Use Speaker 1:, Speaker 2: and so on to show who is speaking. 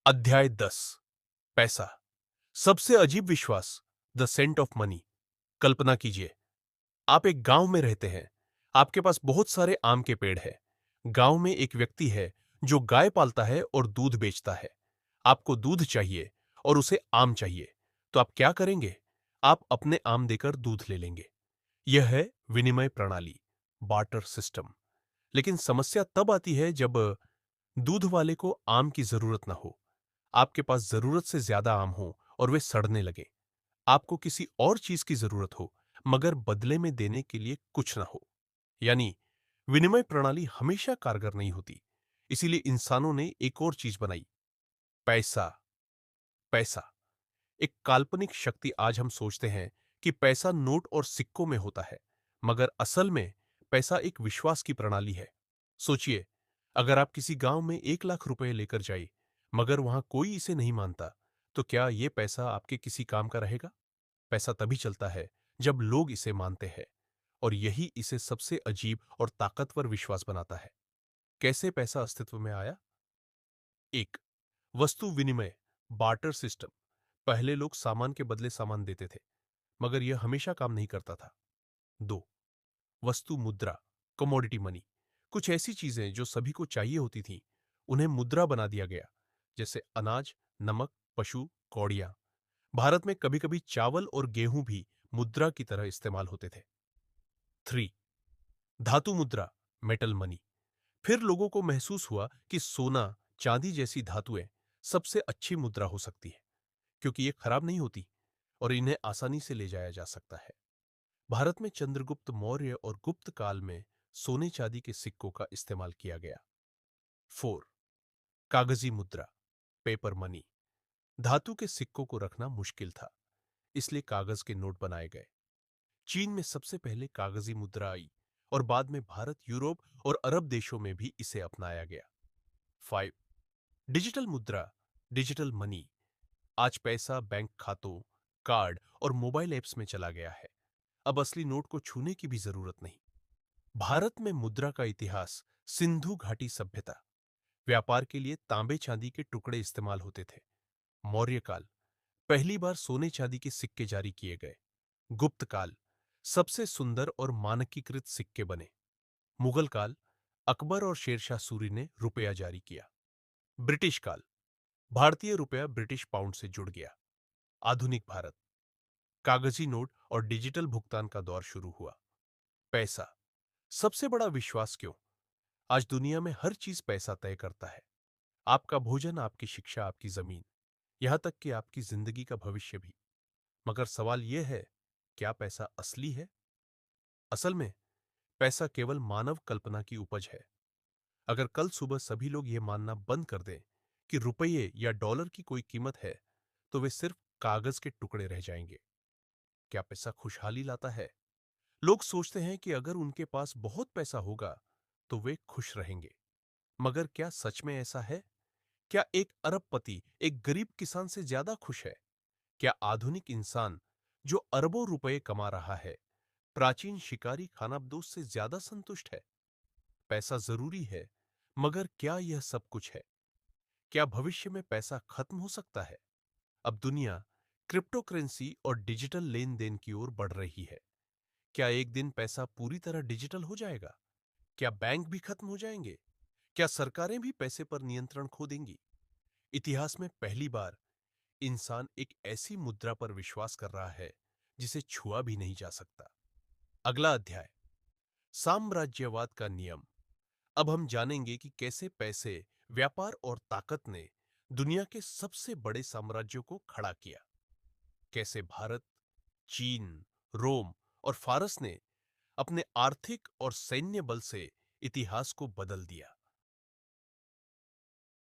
Speaker 1: अध्याय 10। पैसा। सबसे अजीब विश्वास। The ascent of money. कल्पना कीजिए, आप एक गांव में रहते हैं। आपके पास बहुत सारे आम के पेड़ हैं। गांव में एक व्यक्ति है जो गाय पालता है और दूध बेचता है। आपको दूध चाहिए और उसे आम चाहिए, तो आप क्या करेंगे? आप अपने आम देकर दूध ले लेंगे। यह है विनिमय प्रणाली, बार्टर सिस्टम। लेकिन समस्या तब आती है जब दूध वाले को आम की जरूरत ना हो। आपके पास जरूरत से ज्यादा आम हो और वे सड़ने लगे। आपको किसी और चीज की जरूरत हो, मगर बदले में देने के लिए कुछ ना हो। यानी विनिमय प्रणाली हमेशा कारगर नहीं होती। इसीलिए इंसानों ने एक और चीज बनाई, पैसा। पैसा एक काल्पनिक शक्ति। आज हम सोचते हैं कि पैसा नोट और सिक्कों में होता है, मगर असल में पैसा एक विश्वास की प्रणाली है। सोचिए, अगर आप किसी गांव में 1 लाख रुपए लेकर जाए, मगर वहां कोई इसे नहीं मानता, तो क्या यह पैसा आपके किसी काम का रहेगा? पैसा तभी चलता है जब लोग इसे मानते हैं, और यही इसे सबसे अजीब और ताकतवर विश्वास बनाता है। कैसे पैसा अस्तित्व में आया? एक, वस्तु विनिमय, बार्टर सिस्टम। पहले लोग सामान के बदले सामान देते थे, मगर यह हमेशा काम नहीं करता था। दो, वस्तु मुद्रा, कमोडिटी मनी। कुछ ऐसी चीजें जो सभी को चाहिए होती थीं, उन्हें मुद्रा बना दिया गया, जैसे अनाज, नमक, पशु, कौड़ियां। भारत में कभी कभी चावल और गेहूं भी मुद्रा की तरह इस्तेमाल होते थे। थ्री, धातु मुद्रा, मेटल मनी। फिर लोगों को महसूस हुआ कि सोना, चांदी जैसी धातुएं सबसे अच्छी मुद्रा हो सकती है, क्योंकि ये खराब नहीं होती और इन्हें आसानी से ले जाया जा सकता है। भारत में चंद्रगुप्त मौर्य और गुप्त काल में सोने चांदी के सिक्कों का इस्तेमाल किया गया। फोर, कागजी मुद्रा, पेपर मनी। धातु के सिक्कों को रखना मुश्किल था, इसलिए कागज के नोट बनाए गए। चीन में सबसे पहले कागजी मुद्रा आई और बाद में भारत, यूरोप और अरब देशों में भी इसे अपनाया गया। फाइव, डिजिटल मुद्रा, डिजिटल मनी। आज पैसा बैंक खातों, कार्ड और मोबाइल ऐप्स में चला गया है। अब असली नोट को छूने की भी जरूरत नहीं। भारत में मुद्रा का इतिहास, सिंधु घाटी सभ्यता। व्यापार के लिए तांबे चांदी के टुकड़े इस्तेमाल होते थे। मौर्य काल, पहली बार सोने चांदी के सिक्के जारी किए गए। गुप्त काल, सबसे सुंदर और मानकीकृत सिक्के बने। मुगल काल, अकबर और शेरशाह सूरी ने रुपया जारी किया। ब्रिटिश काल, भारतीय रुपया ब्रिटिश पाउंड से जुड़ गया। आधुनिक भारत, कागजी नोट और डिजिटल भुगतान का दौर शुरू हुआ। पैसा, सबसे बड़ा विश्वास क्यों? आज दुनिया में हर चीज पैसा तय करता है। आपका भोजन, आपकी शिक्षा, आपकी जमीन, यहां तक कि आपकी जिंदगी का भविष्य भी। मगर सवाल यह है, क्या पैसा असली है? असल में पैसा केवल मानव कल्पना की उपज है। अगर कल सुबह सभी लोग यह मानना बंद कर दें कि रुपये या डॉलर की कोई कीमत है, तो वे सिर्फ कागज के टुकड़े रह जाएंगे। क्या पैसा खुशहाली लाता है? लोग सोचते हैं कि अगर उनके पास बहुत पैसा होगा तो वे खुश रहेंगे। मगर क्या सच में ऐसा है? क्या एक अरबपति एक गरीब किसान से ज्यादा खुश है? क्या आधुनिक इंसान जो अरबों रुपए कमा रहा है, प्राचीन शिकारी खानाबदोश से ज्यादा संतुष्ट है? पैसा जरूरी है, मगर क्या यह सब कुछ है? क्या भविष्य में पैसा खत्म हो सकता है? अब दुनिया क्रिप्टो करेंसी और डिजिटल लेन देन की ओर बढ़ रही है। क्या एक दिन पैसा पूरी तरह डिजिटल हो जाएगा? क्या बैंक भी खत्म हो जाएंगे? क्या सरकारें भी पैसे पर नियंत्रण खो देंगी? इतिहास में पहली बार इंसान एक ऐसी मुद्रा पर विश्वास कर रहा है जिसे छुआ भी नहीं जा सकता। अगला अध्याय, साम्राज्यवाद का नियम। अब हम जानेंगे कि कैसे पैसे, व्यापार और ताकत ने दुनिया के सबसे बड़े साम्राज्यों को खड़ा किया। कैसे भारत, चीन, रोम और फारस ने अपने आर्थिक और सैन्य बल से इतिहास को बदल दिया।